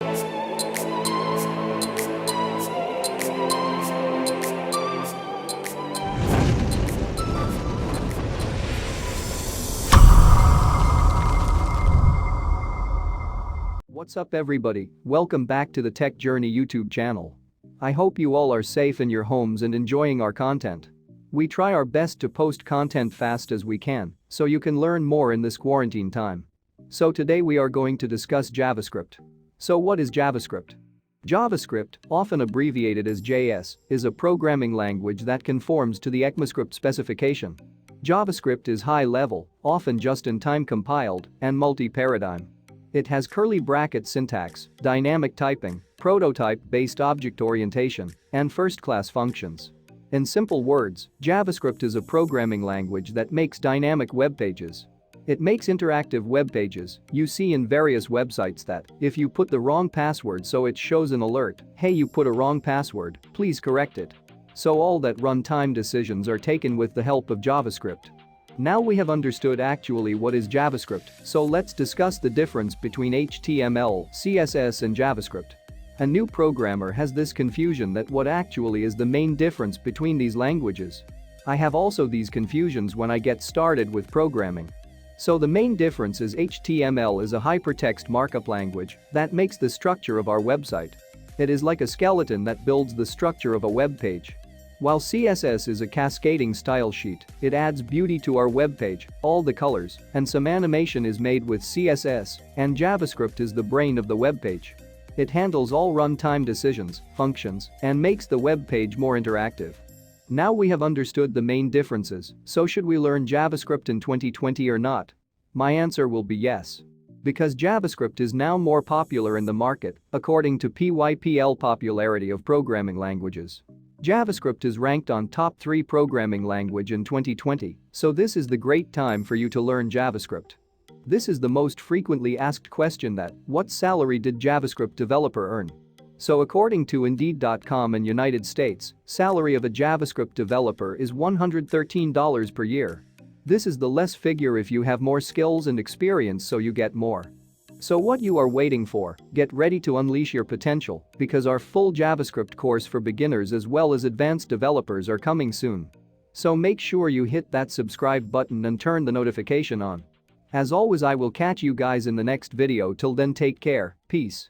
What's up everybody, welcome back to the TechJourney YouTube channel. I hope you all are safe in your homes and enjoying our content. We try our best to post content fast as we can, so you can learn more in this quarantine time. So today we are going to discuss JavaScript. So what is JavaScript? JavaScript, often abbreviated as JS, is a programming language that conforms to the ECMAScript specification. JavaScript is high-level, often just-in-time compiled, and multi-paradigm. It has curly bracket syntax, dynamic typing, prototype-based object orientation, and first-class functions. In simple words, JavaScript is a programming language that makes dynamic web pages. It makes interactive web pages you see in various websites that, if you put the wrong password, so it shows an alert, hey, you put a wrong password, please correct it. So all that runtime decisions are taken with the help of JavaScript. Now we have understood actually what is JavaScript, so let's discuss the difference between HTML, CSS and JavaScript. A new programmer has this confusion that what actually is the main difference between these languages. I have also these confusions when I get started with programming. So the main difference is HTML is a hypertext markup language that makes the structure of our website. It is like a skeleton that builds the structure of a web page. While CSS is a cascading style sheet, it adds beauty to our web page, all the colors, and some animation is made with CSS, and JavaScript is the brain of the web page. It handles all runtime decisions, functions, and makes the web page more interactive. Now we have understood the main differences, so should we learn JavaScript in 2020 or not? My answer will be yes. Because JavaScript is now more popular in the market, according to PYPL popularity of programming languages. JavaScript is ranked on top 3 programming language in 2020, so this is the great time for you to learn JavaScript. This is the most frequently asked question that, what salary did JavaScript developer earn? So according to Indeed.com in United States, salary of a JavaScript developer is $113 per year. This is the less figure if you have more skills and experience, so you get more. So what you are waiting for, get ready to unleash your potential, because our full JavaScript course for beginners as well as advanced developers are coming soon. So make sure you hit that subscribe button and turn the notification on. As always, I will catch you guys in the next video. Till then, take care, peace.